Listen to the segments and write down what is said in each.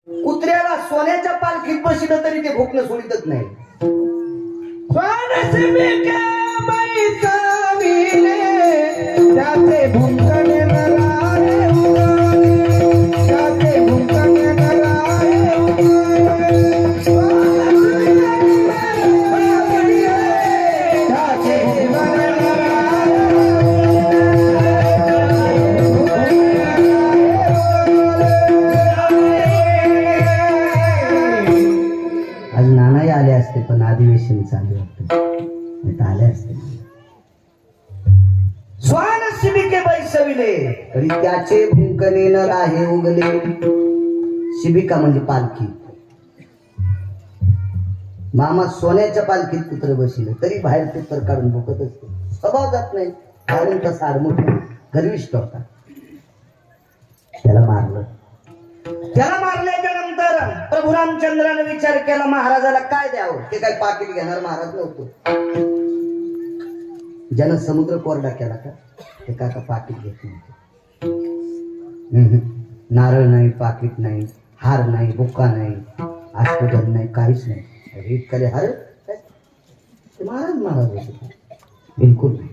कुत्र्याला सोन्याच्या पालखीत बसलं तरी ते भुकणं सोडितच नाही. त्याचे भुंकणे नराळे उगले, त्याचे भुंकणे नराळे उगले. आज नानाही आले असते पण अधिवेशन चालू होतं, आले असते. स्वान शिबिके बैसविले तरी त्याचे भुंकणे न राहे उगले. शिबिका म्हणजे पालखी. मामा सोन्याच्या पालखीत कुत्र बसले तरी बाहेर कुत्र काढून भुकत असते. स्वभाव जात नाही. कारण तसा आडमुठ गर्विष्ठ होता. त्याला मारलं. त्याला मारल्याच्या नंतर प्रभू रामचंद्राने विचार केला महाराजाला काय द्यावं. ते काय पाकिट घेणार महाराज नव्हतो. ज्यानं समुद्र कोरडा केला का ते का पाकिट घेत नव्हते. नारळ नाही, पाकिट नाही, हार नाही, बुक्का नाही, अष्टधन नाही, काहीच नाही. इतकाले हार ते महाराज होते बिलकुल नाही.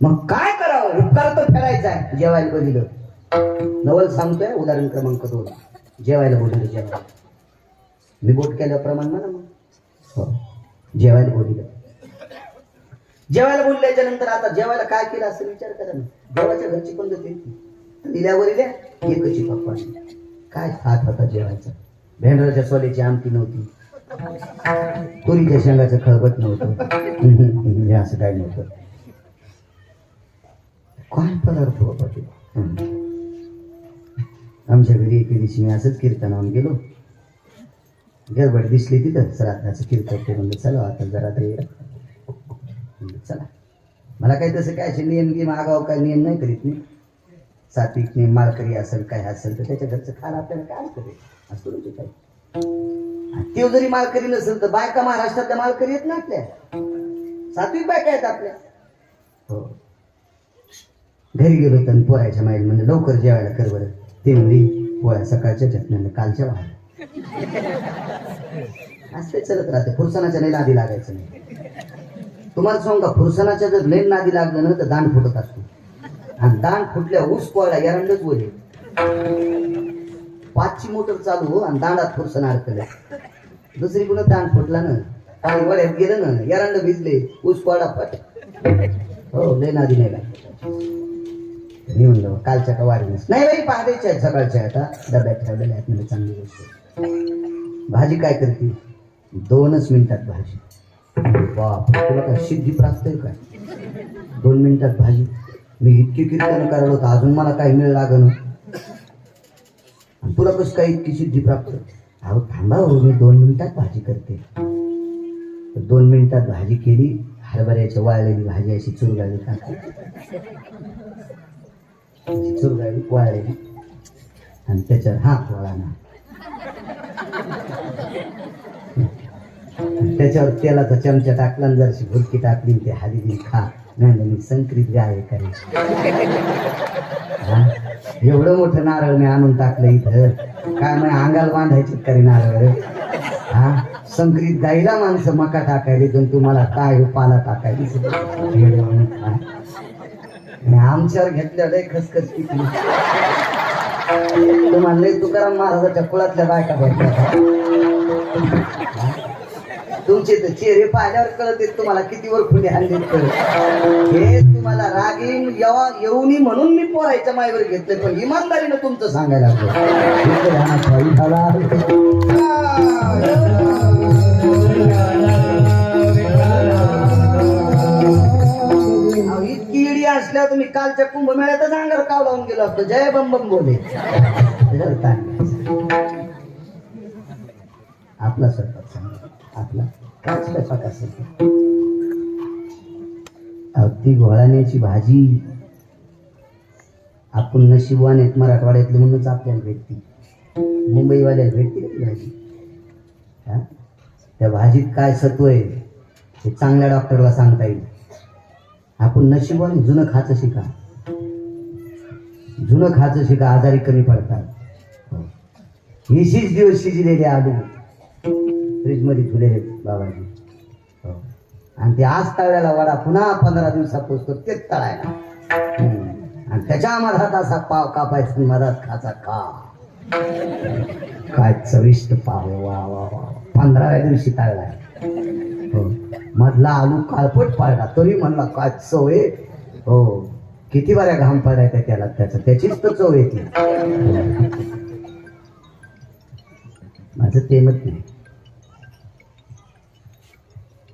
मग काय करावं. उपकार तर फेडायचा आहे. जेवायला बोलिलं. नवल सांगतोय उदाहरण क्रमांक 2. जेवायला बोलिलं. जेवायला मी बोट केल्याप्रमाणे म्हणा मग. हो, जेवायला बोलिलं. जेवायला बोलल्याच्या नंतर आता जेवायला काय केलं असं विचार करा ना. देवाच्या घरची पद्धत येते. दिल्यावर एकची पप्पा काय हात होता जेवायचा. भेंडराच्या सोल्याची आमटी नव्हती, तुरीच्या शेंगाचं खळबट नव्हतं, हे असं काय नव्हतं. काय पदार्थ बाबा ते. आमच्या घरी एके दिवशी मी असंच कीर्तनावर गेलो. गडबड दिसली तिथं श्राद्धाचं कीर्तन ते म्हणलं चला आता जरा ते चला. मला काही तसं काय असे नियम की मागाव काय नियम नाही करीत मी. सात्विक नियम मालकरी असेल काय असेल तर त्याच्या घरचं खायला आपल्याला काय करेल असं तुमचे काय. ते जरी मालकरी नसेल तर बायका महाराष्ट्रातल्या मालकरी आहेत ना आपल्या. सात्विक बायका आहेत आपल्या. हो. घरी गेलो तर पोरायच्या माईल म्हणजे लवकर जेवायला कर बरं. ते म्हणजे पोळ्या सकाळच्या जत्नाने कालच्या वाहन असं चलत राहते. फुरसनाच्या नाही नादी लागायचं नाही. तुम्हाला सांगू का फुरसनाच्या जर लेन नादी लागलं ना तर दांड फुटत असतो. आणि दांड फुटल्या ऊस पोळला एरंडच बोले. 5ची मोटर चालू हो आणि दांडात फुरसना अडकल्या. दुसरी कुणा दांड फुटला ना पाणी वड्यात गेलं ना एरंड भिजले ऊस पोळला पट. हो लेन नादी नाही लागलं. मी म्हणलं कालच्या का वाढीस नाही बाई पहाटेच्या आहेत सकाळच्या आता डब्यात ठेवलेल्या आहेत म्हणजे चांगली गोष्ट. भाजी काय करते 2च मिनिटात भाजी. बाप तुला काय सिद्धी प्राप्त आहे काय 2 मिनिटात भाजी. मी इतकी कीर्तन करायला होतं अजून मला काही मिळ लागण. तुला कसं काय इतकी सिद्धी प्राप्त. अहो थांबा हो मी 2 मिनिटात भाजी करते. 2 मिनिटात भाजी केली. हरभऱ्याच्या वाळलेली भाजी अशी चुरगाळली चुरगाळली वाळलेली आणि त्याच्यावर हात वळाना. त्याच्यावर तेलाचा चमचा टाकला आणि जरशी भुरकी टाकली ते हादी खा. नाही मी संक्रित गाय करायची. एवढं मोठं नारळ मी आणून टाकलं इथं काय मग अंगाला बांधायची करी नारळ. हा संक्रित गाईला माणसं मका टाकायली पण तुम्हाला काय पाला टाकायली. आमच्यावर घेतल्या लय खसखस किती. तुम्हाला लय तुकाराम महाराजाच्या कुळातल्या बायका भेटल्या. तुमचे तर चेहरे पाहिल्यावर कळत तुम्हाला किती वर खुले हल्ले. हे तुम्हाला रागीन येऊनी म्हणून मी पोरायच्या मायवर घेतले पण इमानदारीनं तुमचं सांगायला इतकी इडी असल्या तुम्ही कालच्या कुंभमेळ्यातच अंगावर काव लावून गेलो असतो. जय बम बम बोले. आपला स्वयंपाक सांगा आपला काय स्वयंपाक असेल. ती घोळाण्याची भाजी आपण नशिबवान आहेत मराठवाड्यातले म्हणूनच आपल्याला भेटते. मुंबईवाल्याला भेटते ती भाजी. त्या भाजीत काय सत्व आहे हे चांगल्या डॉक्टरला सांगता येईल. आपण नशिबवान जुनं खायचं शिका. जुनं खायचं शिका आजारी कमी पडतात. 20 दिवस शिजलेले आलू फ्रीजमध्ये ठेवलेले बाबाजी. हो. आणि ते आज तळलेला वडा पुन्हा 15 दिवसापोचतो तेच तळायला. आणि त्याच्या मधात असा पाव कापायचा, मधात खाचा का काय चविष्ट पाव. वा वा वा. 15व्या दिवशी तळलाय. हो. मधला आलू काळपट पाळला तरी म्हणला काय चव आहे. हो. किती बऱ्या घाम पडायचा त्याला, त्याचीच तर चव येते. माझं ते मत नाही.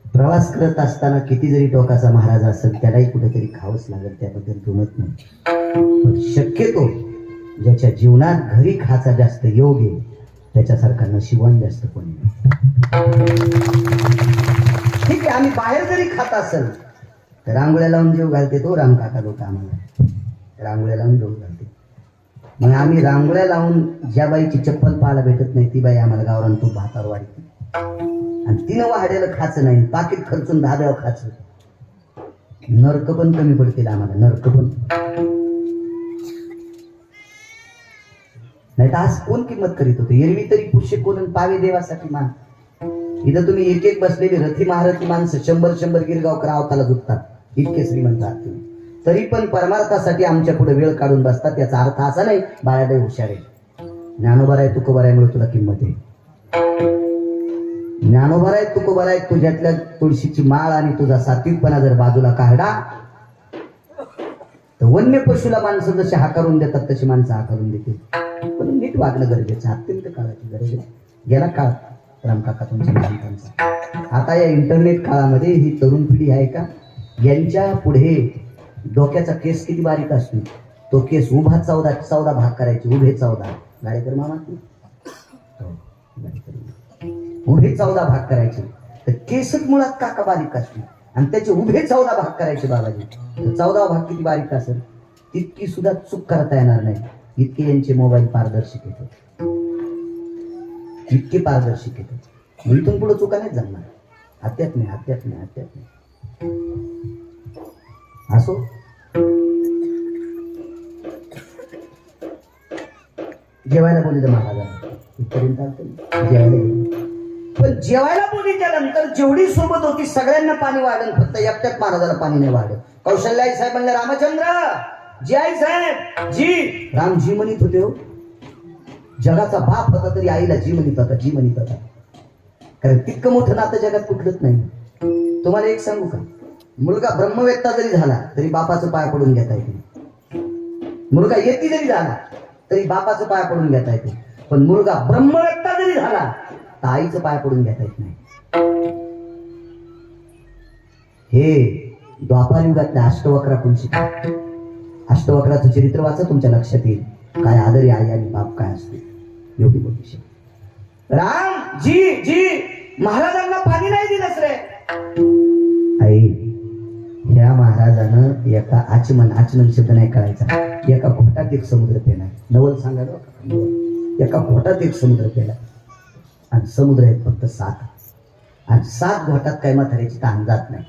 प्रवास करत असताना किती जरी टोकाचा महाराज असेल त्यालाही कुठेतरी खावंच लागेल, त्याबद्दल दुमत नाही. पण शक्यतो ज्याच्या जीवनात घरी खायचा जास्त योग आहे त्याच्यासारखा नशिबवान जास्त कोणी नाही. ठीक आहे, आम्ही बाहेर जरी खात असेल तर रांगोळ्या लावून जेव घालते तो राम काका लोक आम्हाला रांगोळ्या लावून जेव घालते. मग आम्ही रांगोळ्या लावून ज्या बाईची चप्पल पाहायला भेटत नाही ती बाई आम्हाला गावरान तूप भातावर वाढते. आणि तिनं वाढेलं खायचं नाही, पाकिट खर्चून धाब्यावर खायचं. नरक पण कमी पडतील आम्हाला, नरक पण. नाही तर आज कोण किंमत करीत होते. एरवी तरी पुष्य कोण पावे देवासाठी मान. इथं तुम्ही एक एक बसलेली रथी महारथी माणसं 100 गिरगावकर आवताला झुकतात, इतके श्रीमंत आहात तुम्ही. तरी पण परमार्थासाठी आमच्या पुढे वेळ काढून बसतात. याचा अर्थ असा नाही बाळा लय हुशार आहे, ज्ञानोबर आहे तुकोबर आहे म्हणून तुला किंमत आहे. ज्ञानोबर आहे तुकोबर आहे, तुझ्यातल्या तुळशीची माळ आणि तुझा सात्विकपणा जर बाजूला काढला तर वन्य पशुला माणसं जसे हाकारून देतात तशी माणसं हाकारून देतील. पण नीट वागणं गरजेचं, अत्यंत काळाची गरज आहे. गेला काळ रामकाका तुमच्या माणसांचा. आता या इंटरनेट काळामध्ये ही तरुण पिढी आहे का, यांच्या पुढे डोक्याचा केस किती बारीक असतो. तो केस उभा 14 भाग करायचे, उभे 14. गाडेकर मामा उभे 14 भाग करायचे. तर केसच मुळात काका बारीक असतो आणि त्याचे उभे 14 भाग करायचे बाबाजी. तर 14 भाग किती बारीक असेल तितकी सुद्धा चूक करता येणार नाही. इतके यांचे मोबाईल पारदर्शक येतात, इतके पारदर्शक येतात. इथून पुढे चुका नाही जमणार. हत्यात नाही. असो, जेवायला बोलले महाराजांना इथपर्यंत जेवायला गेले. पण जेवायला बोलीच्या नंतर जेवढी सोबत होती सगळ्यांना पाणी वाढलं, फक्त एकट्यात महाराजाला पाणी नाही वाढलं. कौशल्याई साहेब म्हणले रामचंद्र जी आई साहेब जी. राम जी म्हणत होते हो. जगाचा बाप होता तरी आईला जी म्हणत होता. कारण तितकं मोठं नातं जगात कुठलंच नाही. तुम्हाला एक सांगू का, मुलगा ब्रह्मवेत्ता जरी झाला तरी बापाचं पाय पडून घेता येते. मुलगा येती जरी झाला तरी बापाचं पाय पडून घेता येते. पण मुलगा ब्रह्मवेत्ता जरी झाला तर आईचं पाय पडून घेता येत नाही. हे द्वापार युगातल्या अष्टवक्राकडून शिका. अष्टवक्राचं चरित्र वाचा, तुमच्या लक्षात येईल काय आदरी आई आणि बाप काय असते. एवढी मोठी शिका. राम जी महाराजांना पाणी नाही दिलंच रे. आई ह्या महाराजानं एका आचमन शब्द नाही करायचा, एका घोटात एक समुद्र पेला. नवल सांगायला एका घोटात एक समुद्र पेला. आणि समुद्र आहेत फक्त 7. आणि 7 घोटात काय म्हाताऱ्याची ताण जात नाही.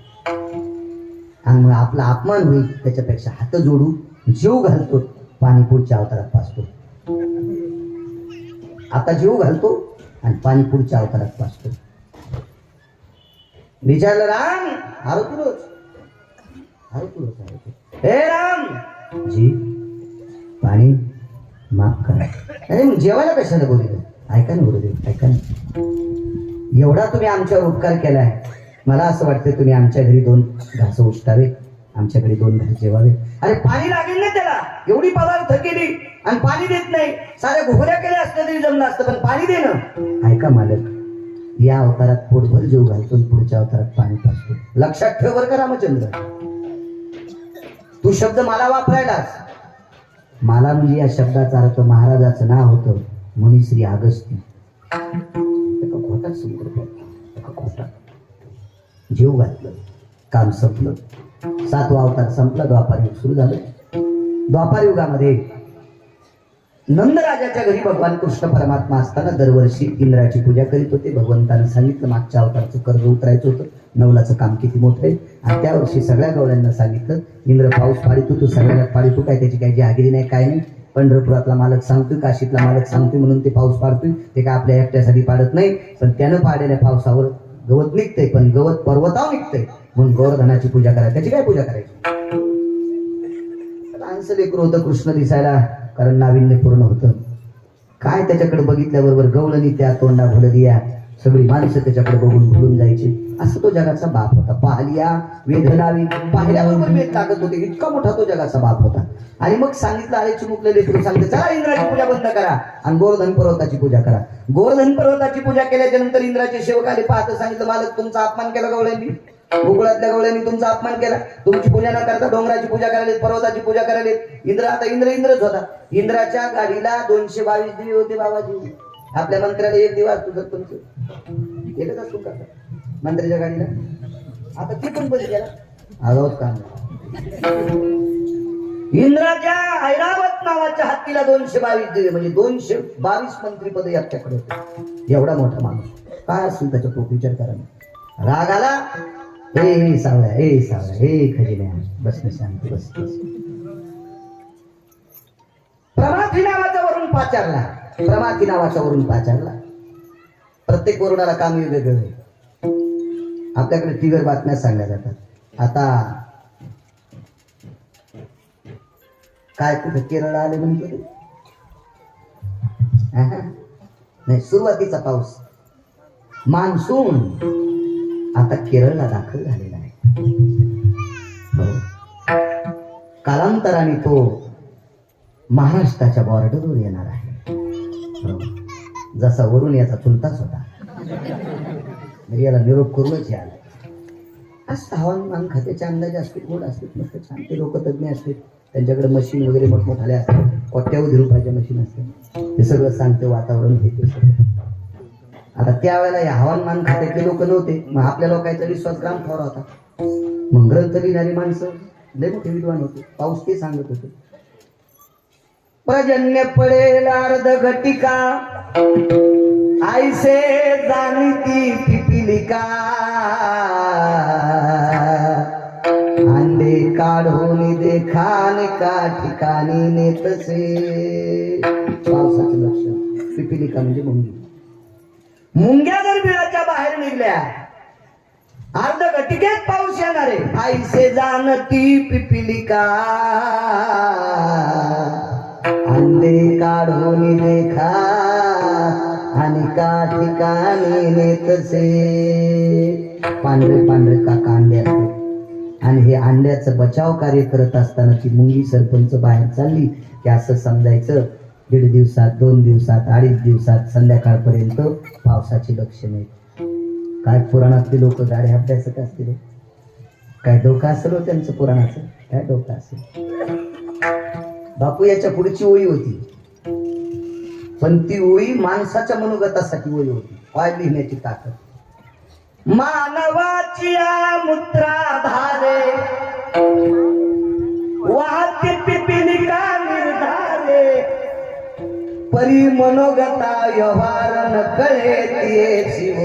आणि मग आपला अपमान होईल त्याच्यापेक्षा हात जोडू जीव घालतो, पाणी पुढच्या अवतारात पाचतो. आता जीव घालतो आणि पाणी पुढच्या अवतारात पाचतो. विचारलं राम हे राम जी पाणी माफ करा. अरे मग जेवायला कशाला बोलले. ऐका ना गुरुदेव, ऐका ना. एवढा तुम्ही आमच्यावर उपकार केलाय, मला असं वाटतं तुम्ही आमच्या घरी 2 घास उष्टावे, आमच्याकडे 2 घास जेवावे. अरे पाणी लागेल ना त्याला, एवढी पदार्थ केली आणि पाणी देत नाही. साऱ्या घोड्या केल्या असल्या तरी जमलं असतं, पण पाणी देणं. ऐका मालक, या अवतारात पोटभर जीव घालतो, पुढच्या अवतारात पाणी पाजतो. लक्षात ठेव बरं का रामचंद्र. तू शब्द मला वापरायलास. मला म्हणजे या शब्दाचा अर्थ महाराजाचं नाव होतं मुनिश्री अगस्ती. एका घोटात समुद्र, एका घोटात जीव घातलं, काम संपलं. 7वा अवतार संपला, द्वापार युग सुरू झालं. द्वापार युगामध्ये नंदराजाच्या घरी भगवान कृष्ण परमात्मा असताना दरवर्षी इंद्राची पूजा करीत होते. भगवंतानं सांगितलं मागच्या अवतारचं कर्ज उतरायचं होतं, नवलाचं काम किती मोठं आहे. आणि त्या वर्षी सगळ्या गवळ्यांना सांगितलं इंद्र पाऊस पाडितो, तू सगळ्याला पाडितो, काय त्याची काही जहागिरी नाही काय नाही, पंढरपुरातला मालक सांगतोय, काशीतला मालक सांगतोय म्हणून ते पाऊस पाडतोय. ते काय आपल्या एकट्यासाठी पाडत नाही, पण त्यानं पाडलेल्या पावसावर गवत निघतंय, पण गवत पर्वतावर निघतंय. म्हणून गोवर्धनाची पूजा करायची. त्याची काय पूजा करायची? लहानसं लेकरं होतं कृष्ण दिसायला, कारण नाविन्य पूर्ण होतं. काय त्याच्याकडे बघितल्याबरोबर गवळणी त्या तोंडा भुलदिया सगळी माणसं त्याच्याकडे बघून भुलून जायची. असं तो जगाचा बाप होता. पाहलिया वेदनावी पाहिल्याबरोबर वेद लागत होते, इतका मोठा तो जगाचा बाप होता. आणि मग सांगितलं, आले चिमुकलेले लेकरू सांगते, चला इंद्राची पूजा बंद करा आणि गोवर्धन पर्वताची पूजा करा. गोवर्धन पर्वताची पूजा केल्याच्या नंतर इंद्राचे सेवक आले. पाहत सांगितलं, मालक तुमचा अपमान केला गवळ्यांनी, गोकुळातल्या गवळ्यांनी तुमचा अपमान केला. तुमची पूजा न करता डोंगराची पूजा करायला, पर्वताची पूजा करायला. इंद्र आता इंद्रच होता. इंद्राच्या गाडीला 222 दिवे होते बाबाजी. आपल्या मंत्र्याला एक दिवा असतो, जर तुमचं एकच असतो का मंत्र्याच्या गाडीला? आता ती पण बंद केला. आगाऊच काम. इंद्राच्या ऐरावत नावाच्या हत्तीला 222 दिवे, म्हणजे 222 मंत्रीपद याच्याकडे होते. एवढा मोठा माणूस काय असेल त्याचा तो विचार करा. राग आला, हे सावळ्या, हे सावळ्या, हे खजिन्या, बस ना शांती, बस. प्रमाथी नावाचा वरून पाचारला. प्रमाथी नावाचा वरून पाचारला. प्रत्येक वरुणाला काम वेगवेगळं आहे. आपल्याकडे टीव्हीवर बातम्या सांगल्या जातात. आता काय कुठे केरळ आले म्हणतो ते नाही, सुरुवातीचा पाऊस मान्सून आता केरळला दाखल झालेला आहे. कालांतराने तो महाराष्ट्राच्या बॉर्डरवर येणार आहे. जसा वरून याचा चुलताच होता, म्हणजे याला निरोप करूनच यायला. असं हवामान खात्याचे अंदाज असतील, गोड असतील, मस्त छान. ते लोक तज्ञ असतील, त्यांच्याकडे मशीन वगैरे मोठमोठाले असतात, कोट्यावधी रुपयाच्या मशीन असतात. ते सगळं सांगते, वातावरण घेते सगळं. आता त्यावेळेला या हवामान खात्यातले लोक नव्हते, मग आपल्या लोकांचा विश्वास ग्राम थोडा होता. मग ग्रंथ लिहिणारी माणसं लय मोठे विद्वान होते. पाऊस ते सांगत होते, पर्जन्य पडेल अर्ध घटिका, आईसे जाणती पिपिलिका, अंडे काढून देखाने का ठिकाणी नेतसे. पावसाचं लक्षण पिपिलिका म्हणजे मुंगी. मुंग्या जर बिळाच्या बाहेर निघल्या, अर्ध घटिकेत पाऊस येणार आहे. आईसे जाणती पिपिलिका, अंडे काढून देखा आणि का ठिकाणी नेतसे. पांढरे पांढरे काका अंडे असते, आणि हे अंड्याचं बचाव कार्य करत असताना ती मुंगी सरपंच बाहेर चालली की असं समजायचं 1.5 दिवसात, 2 दिवसात, 2.5 दिवसात संध्याकाळपर्यंत पावसाची लक्षणे. काय पुराणातले लोक गाडे अभ्यासक असतील, काय डोकं असेल हो त्यांचं पुराणाचं, काय डोकं असेल. बापू याच्या पुढची ओळी होती, पण ती ओळी माणसाच्या मनोगतासाठी ओळी होती. काय लिहिण्याची ताकद. मानवाची मूत्राधारे वाहती पिपिलिका निर्धारे, परी मनोगता व्यवहार न कळे तिये शिव.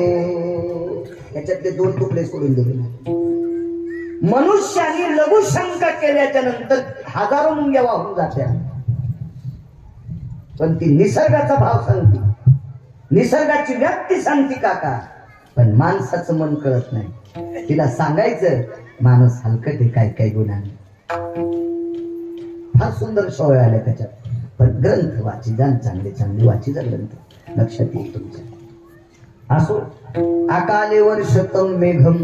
याच्यातले 2 तुकडे सोडून दिले. मनुष्याने लघुशंका केल्याच्या नंतर हजारो मुंग्या वाहून जात्या, पण ती निसर्गाचा भाव सांगते, निसर्गाची व्यक्ती सांगते काका. पण माणसाचं मन कळत नाही. तिला सांगायचं माणूस हलकट आहे काय काय गुणांनी. फार सुंदर सवय आल्या त्याच्यात. पण ग्रंथ वाची जाण, चांगले चांगले वाची जा ग्रंथ, लक्षात येईल तुमच्या. असो अकाले वर्षतम मेघम,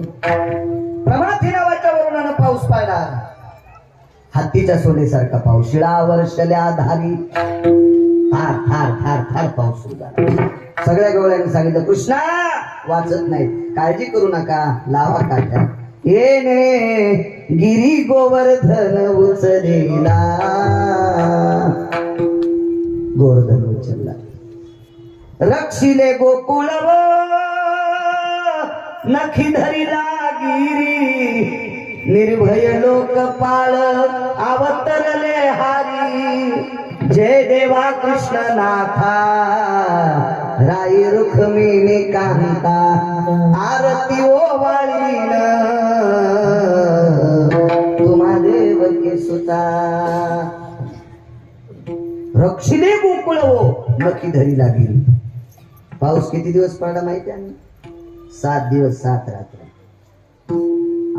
प्रमाथी नावाच्या वरुणानं पाऊस पाडला. हत्तीच्या सोनेसारखा पाऊस, शिळा वर्षल्या धारी. थार थार थार थार पाऊस सुरू झाला. सगळ्या गवळ्यांनी सांगितलं, कृष्णा वाचत नाही, काळजी करू नका, लावा काठ्या. येणे गिरी गोवर्धन उचलेला, गोवर्धन उचलला. रक्षिले गोकुळ नखी धरिला गिरी, निर्भय लोकपाळ अवतरले हारी. जय देवा कृष्णनाथा, राई रुक्मिणी कांता, आरती ओवाळीन तुम्हा देवकी सुता. रक्षिले गोकुळ हो नक्की धरी लागेल. पाऊस किती दिवस पडला माहिती आहे? 7 दिवस 7 रात्र.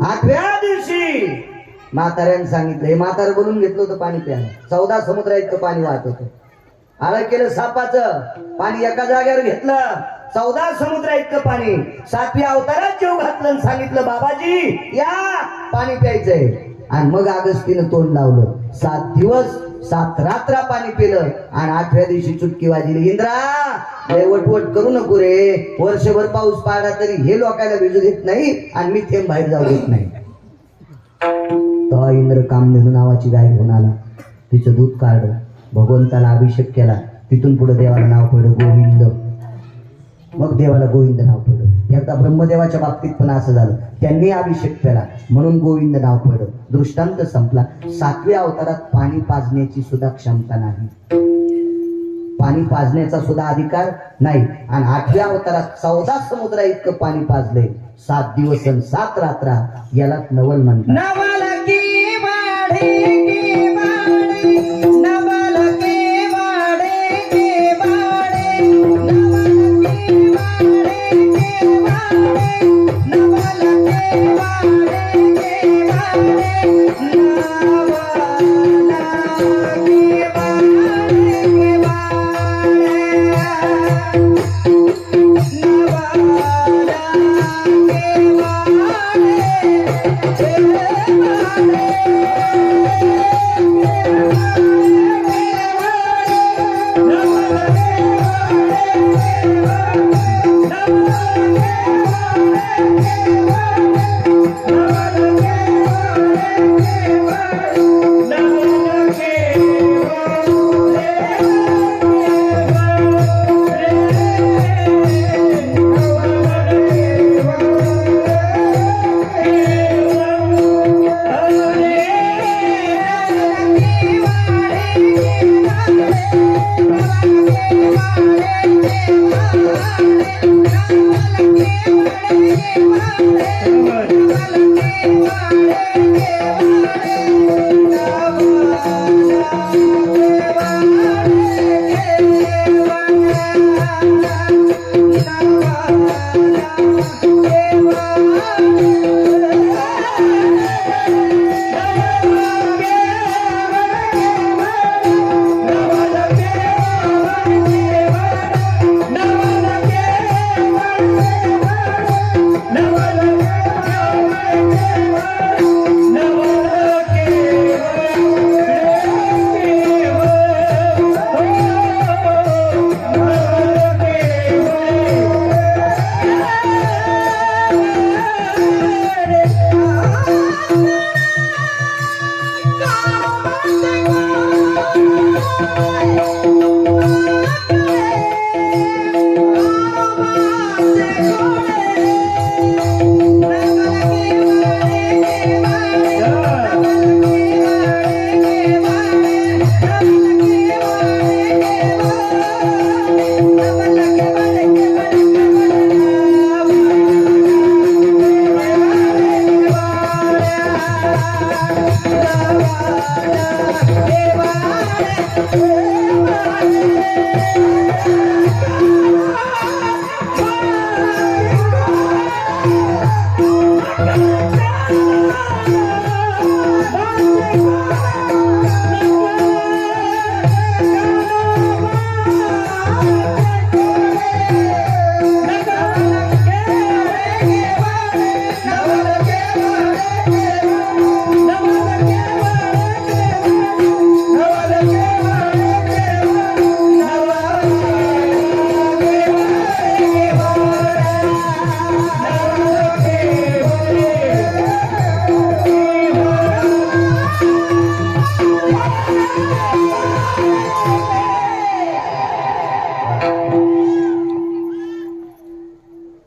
8व्या दिवशी म्हाताऱ्याने सांगितलं, हे म्हातारं बोलून घेतलं होतं पाणी प्यायला. 14 समुद्र इतकं पाणी वाहत होतं. आळं केलं सापाचं पाणी एका जागेवर घेतलं. 14 समुद्र इतकं पाणी. 7व्या अवतारात जेव घातलं आणि सांगितलं, बाबाजी या पाणी प्यायचंय. आणि मग अगस्तीनं तोंड लावलं. 7 दिवस 7 रात्र पाणी पिलं आणि 8व्या दिवशी चुटकी वाजली. इंद्रा लय वटवट करू नको रे. वर्षभर पाऊस पडला तरी हे लोकांना भिजू देत नाही आणि मी थेंब बाहेर जाऊ देत नाही. तो इंद्र कामधेनू नावाची गाय घेऊन आला. तिचं दूध काढलं. भगवंताला अभिषेक केला. तिथून पुढे देवाला नाव पडलं गोविंद. मग देवाला गोविंद नाव पडलं. एकदा ब्रह्मदेवाच्या बाबतीत पण असं झालं. त्यांनी अभिषेक केला म्हणून गोविंद नाव पडलं. दृष्टांत संपला. 7व्या अवतारात पाणी पाजण्याची सुद्धा क्षमता नाही. पाणी पाजण्याचा सुद्धा अधिकार नाही. आणि 8व्या अवतारात 14 समुद्रा इतकं पाणी पाजलंय. 7 दिवस आणि 7 रात्र. याला नवल म्हणतात. नवल की वाढे की वाढे, नवल की वाढे की वाढे, नवल की वाढे की वाढे, नवल की वाढे की वाढे,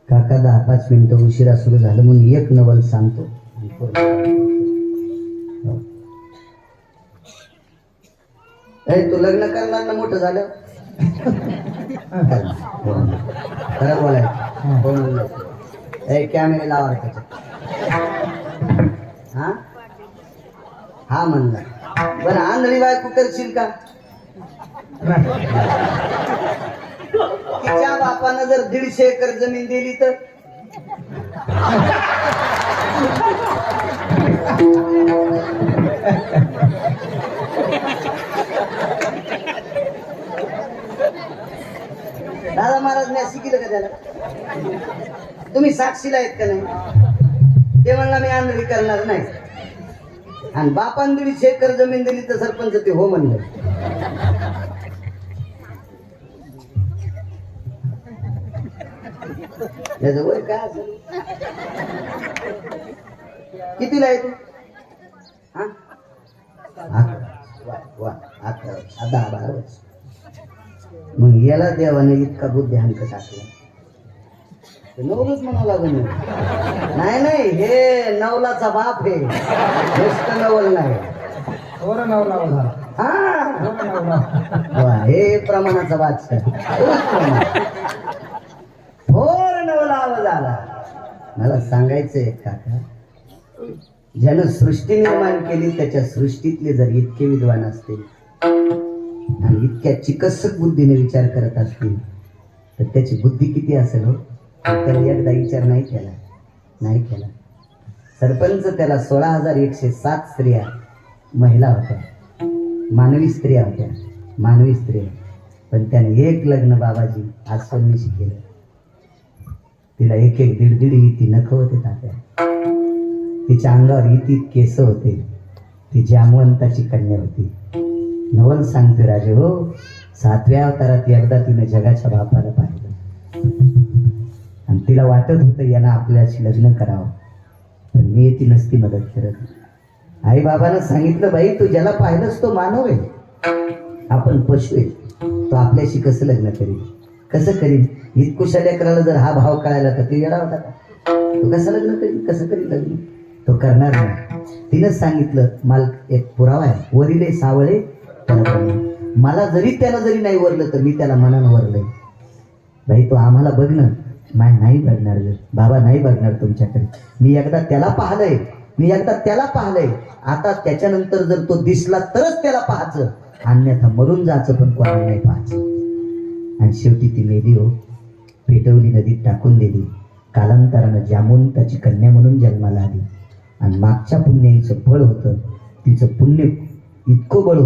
काका 10-5 मिनिटं उशिरा सुरू झालं म्हणून एक नवल सांगतो. तू लग्न करणार ना मोठं झालं? खरं बोलायचं. कॅमेरे लावा त्याच्यात. हा म्हणला बरं आंधळी बायको करशील का? तिच्या बापानं जर 150 एकर जमीन दिली तर दादा महाराज मी शिकिलं का त्याला? तुम्ही साक्षीला आहेत का नाही? ते म्हणला मी आंधळी करणार नाही. आणि बापान 150 एकर जमीन दिली तर सरपंच ते हो म्हणलं. त्याचं वय काय असेल? कितीला आहे तू? हा 10-12 वर्ष. मग याला देवाने इतका बुद्ध्यांक टाकला. नवलच म्हणावं लागेल. नाही नाही, हे नवलाचा बाप आहे, ज्येष्ठ नवल नाही. हे प्रमाणाचा बादशाह थोर नवला आवाज आला. मला सांगायचंय काका, ज्यानं सृष्टी निर्माण केली त्याच्या सृष्टीतले जर इतके विद्वान असतील आणि इतक्या चिकित्सक बुद्धीने विचार करत असतील तर त्याची बुद्धी किती असेल हो? त्याला एकदा विचार नाही केला. सरपंच त्याला 16,107 स्त्रिया महिला होत्या, मानवी स्त्रिया. पण त्याने एक लग्न बाबाजी आज सोन्नीशी केलं. तिला 1-1, 1.5 इती नख होते तात्या. तिच्या अंगावर इती केस होते. ती जामवंताची कन्या होती. नवल सांगते राजे हो, 7व्या अवतारात एकदा तिने जगाच्या बापाला पाहिलं आणि तिला वाटत होतं यानं आपल्याशी लग्न करावं, पण मी ती नसती मदत करत. आई बाबानं सांगितलं, बाई तू ज्याला पाहिलंस तो मानव आहे, आपण पशु आहे. तो आपल्याशी कसं लग्न करील, कसं करील? इतकुशा लेकराला जर हा भाव कळायला तर ते येडा होता का? तो कसं लग्न करील, कसं करील लग्न? तो करणार नाही. तिनं सांगितलं, मला एक पुरावा आहे, वरिले सावळे मला त्यानं जरी नाही वरलं तर मी त्याला मनानं वरलंय. बाई तो आम्हाला बघ ना. नाही बघणार बाबा, नाही बघणार तुमच्याकडे. मी एकदा त्याला पाहलंय. आता त्याच्यानंतर जर तो दिसला तरच त्याला पाहायचं, अन्यथा मरून जायचं, पण कोणाला नाही पाहायचं. आणि शेवटी ती मेली हो, पेटवली, नदीत टाकून दिली. कालांतरानं जामवंताची कन्या म्हणून जन्माला आली. आणि मागच्या पुण्याचं फळ होतं, तिचं पुण्य इतकं बळ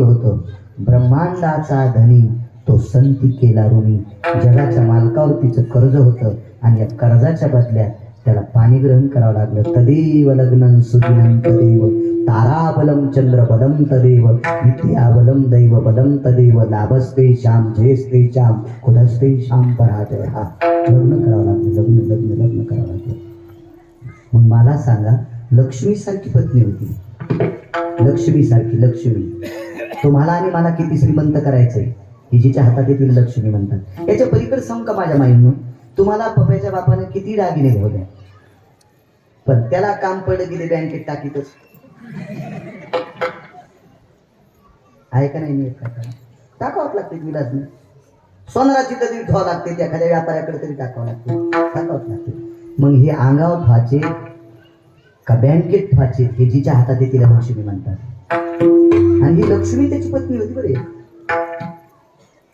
होतं, ब्रह्मांडाचा धनी तो संती केला ऋणी. जगाच्या मालकावर तिचं कर्ज होतं आणि या कर्जाच्या बदल्यात त्याला पाणी ग्रहण करावं लागलं. तदेव लग्नं सुदिनं तदेव ताराबलम चंद्रबलम तदेव विद्याबलम दैव बलम तदेव लाभस्ते श्याम जयस्ते श्याम खुदस्ते श्याम पराजय. हा लग्न करावं लागलं, लग्न करावं लागलं. मग मला सांगा, लक्ष्मी सारखी पत्नी होती, लक्ष्मी. तुम्हाला आणि मला किती श्रीमंत करायचंय, हिजीच्या हातात येतील लक्ष्मी म्हणतात. याच्या पलीकडे सांग का माझ्या माईंनो, तुम्हाला पप्याच्या बापाने किती दागिने घावले, पण त्याला काम पडलं की ते बँकेत टाकीतच आहे का नाही? मी टाकावंच लागते, विलास नाही. सोनाराची तरी ठेवावं लागते, त्या एखाद्या व्यापाऱ्याकडे तरी टाकावं लागते. मग हे अंगावर फाचे का बँकेत फाचे, हे जिच्या हातात येतील लक्ष्मी म्हणतात. आणि ही लक्ष्मी त्याची पत्नी होती बरे.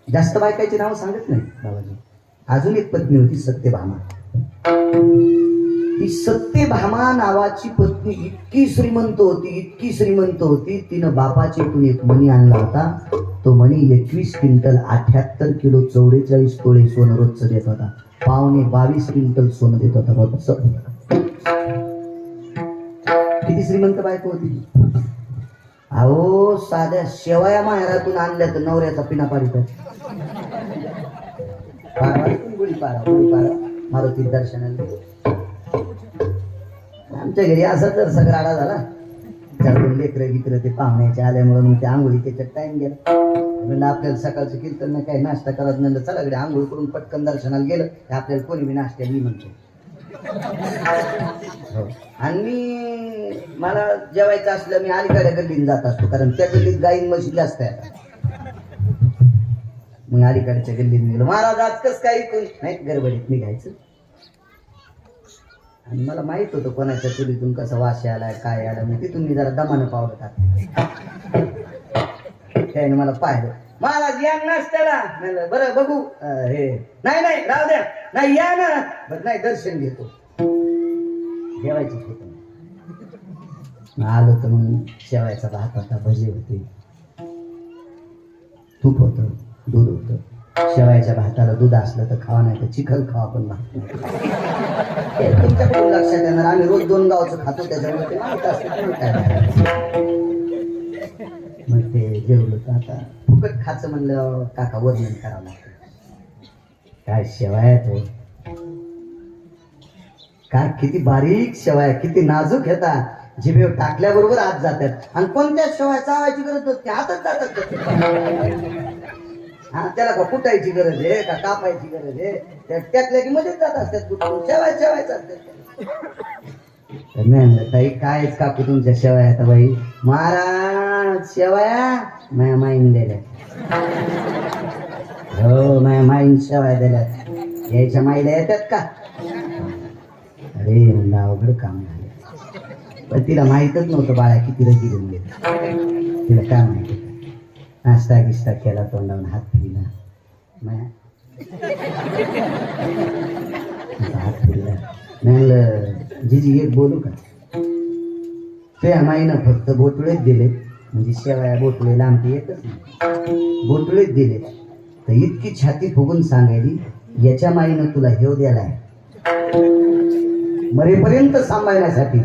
जास्त बायकाची नाव सांगत नाही बाबाजी. अजून एक पत्नी होती, सत्यभामा. ही सत्यभामा नावाची पत्नी इतकी श्रीमंत होती, तिनं बापाच्या इथून एक मणी आणला होता. तो मणी 21 क्विंटल 78 किलो 44 तोळे सोनं रोजचं देत होता. 22 क्विंटल सोनं देत होता रोजचं. किती श्रीमंत बायको होती. अहो, साध्या शेवया माहेरातून आणल्या तर नवऱ्याचा पिना पाडीत. गुढीपाडा मारुती दर्शनाला आमच्या घरी असा तर सगळा आडा झाला. लेकरं ते पाहुण्याचे आल्यामुळे मग ते आंघोळी त्याच्यात टाइम गेला. म्हणजे आपल्याला सकाळचं कीर्तन नाही, काही नाश्ता करत नाही, चला कडे आंघोळ करून पटकन दर्शनाला गेलं आपल्याला कोणी बी नाश्त्या मी म्हणतो. आणि मला जेवायचं असलं मी अलीकडे गल्लीत जात असतो, कारण त्या गल्लीत गाईन म्हशी जास्त आहे. मग अलीकडच्या गल्लीत गेलो. महाराज आज कस काही नाही, गडबडीत निघायचं. आणि मला माहित होतं कोणाच्या चुलीतून कसा वास आलाय, काय आला. मग तिथून मी जरा दमानं पावलं टाकलं. त्याने मला पाहिलं, महाराज या नसत्याला म्हणलं बरं बघू हे नाही नाही राहू द्या नाही या ना बरं नाही दर्शन घेतो जेवायची होत आलो तर मग शेवायचा भात होता भजी होते तूप होतं दूध होतं शेवायच्या भाताला दूध असलं तर खावा नाही तर चिखल खावा पण तुमच्याकडून लक्षात येणार आम्ही रोज 2 गावचं खातो त्याच्यामुळे ते माहित असतं काय मग ते जेवलं तर आता फुकट खायचं म्हणलं काका वर्णन करावं लागतं काय शेवाय तो काय किती बारीक शेवाय किती नाजूक येतात जिभेवर टाकल्याबरोबर आत जातात आणि कोणत्या शेवाय चावायची गरज नसते हातच जातात हा त्याला का कुटायची गरज आहे का कापायची गरज आहे त्यातल्या की मध्येच जात असतात शेवायच असतात मी म्हणलं ताई कायच कापू तुमच्या शेवाया आता बाई महाराज शेवाया माझ्या माईन दिल्या हो माझ्या माईन शेवाया दिल्यात यायच्या माईला येतात का अरे म्हणलं अवघड काम झालं पण तिला माहीतच नव्हतं बाळा किती रगी देऊन गेलं तिला काय माहिती नाश्ता गिस्ता केला तोंडावून हात फिरला हात फिरला म्हणलं जीजी एक बोलू का ते माईनं फक्त बोटुळेच दिले म्हणजे शेवाया बोटुळे लांबते येतच नाही बोटुळेच दिले तर इतकी छाती फुगून सांगायली याच्या माईनं तुला हेव द्यालाय मरेपर्यंत सांभाळण्यासाठी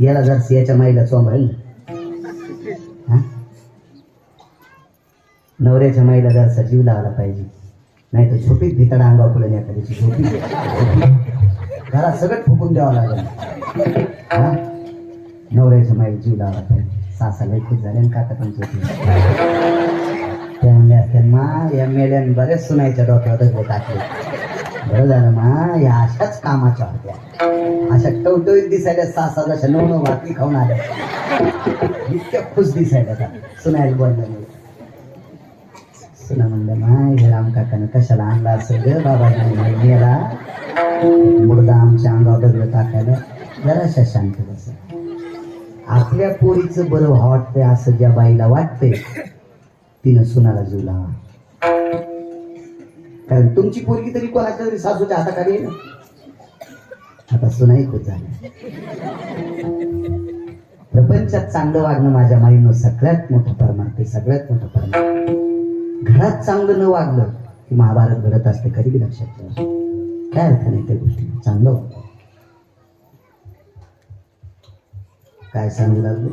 याला जर याच्या माईला चोंभाळलं नवऱ्याच्या माईला जरसा जीव लावला पाहिजे नाही तर झोपीत भितडा अंगावर पडून एखाद्याची झोपी घरात सगळं फुकून द्यावं लागेल हा नवऱ्याच्या माईला जीव लावला पाहिजे सासाला खुश झाले आणि काका पण झोपले त्या म्हणले असते मा या मेल्याने बरेच सुनायच्या डोक्यावर दगड टाकले बरं झालं मा या अशाच कामाच्या होत्या अशा टवटवीत दिसायला सासा जशा 9 भाकरी खाऊन आल्या इतक्या खुश दिसायला सुनायला बोललं नाही सुना म्हणलं माय हे राम काकानं कशाला आणला असेल ग बाबा मेला मुर्दा आमच्या अंगावर दगड टाकायला जराशा शांत बस आपल्या पोरीचं बरं वाटतंय असं ज्या बाईला वाटतंय तिनं सुनाला जीव लावा कारण तुमची पोरगी तरी कोणाच्या तरी सासूच्या हाताखाली आहे ना आता सुनाई खूप झाली प्रपंचात चांगलं वागणं माझ्या माईनं सगळ्यात मोठं परमार्थ सगळ्यात मोठं परमार्थ घरात चांगलं न वागलं की महाभारत घडत असते कधी बी लक्षात ठेवा काय अर्थ नाही त्या गोष्टी चांगलं वागलं काय सांगू लागलो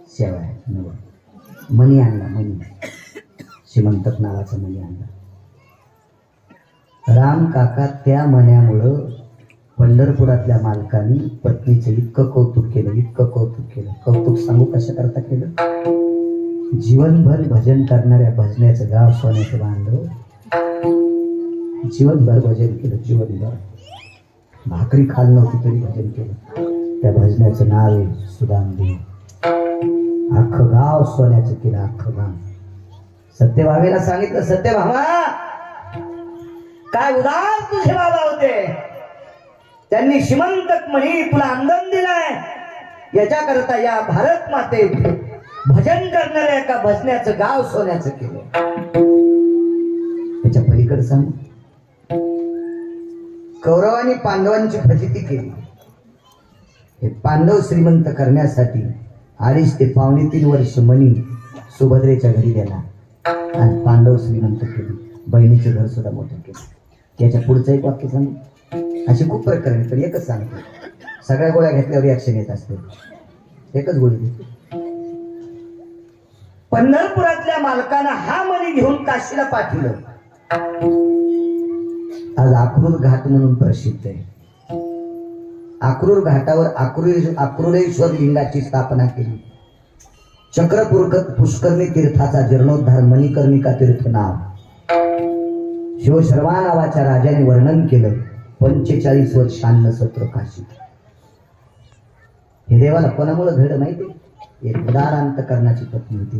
शेवाय मणी आणला मणी श्रीमंतक नावाचा मणी आणला राम काका त्या मण्यामुळं पंढरपुरातल्या मालकांनी पत्नीचं इतकं कौतुक केलं कौतुक सांगू कशा करता केलं जीवनभर भजन करणाऱ्या भजनाचं गाव सोन्याचं बांधव जीवनभर भजन केलं जीवनभर भाकरी खाल नव्हती तरी भजन केलं त्या भजनाचं नाव आहे सुदामदेव अख्खं गाव सोन्याचं केलं अख्खं गाव सत्यभावेला सांगितलं सत्यभामा काय उदार तुझे बाबा होते त्यांनी श्रीमंतक म्हणी तुला अंगण दिलाय याच्याकरता या भारत मातेत भजन करणाऱ्या एका भजनाचं गाव सोन्याचं केलं त्याच्या पलीकडे सांगू कौरवांनी पांडवांची फजिती केली हे पांडव श्रीमंत करण्यासाठी 2.5 ते 3.5 वर्ष मनी सुभद्रेच्या घरी गेला आणि पांडव श्रीमंत केली बहिणीचं घर सुद्धा मोठं केलं त्याच्या पुढचं एक वाक्य सांगू अशी खूप प्रकरण पण एकच सांगतो सगळ्या गोळ्या घेतल्यावर रिॲक्शन येत असते एकच गोळी देते पंढरपुरातल्या मालकानं हा मणी घेऊन काशीला पाठवलं आज अक्रूर घाट म्हणून प्रसिद्ध आहे अक्रूर घाटावर अक्रूरेश्वर लिंगाची स्थापना केली चक्रपूर पुष्करणी तीर्थाचा जीर्णोद्धार मणिकर्णिका तीर्थ नाव शिवशर्मा नावाच्या राजाने वर्णन केलं 45 वर्षांना सत्र काशी हे देवाला कोणामुळे घड माहिती एक उदार अंतकरणाची पत्नी होती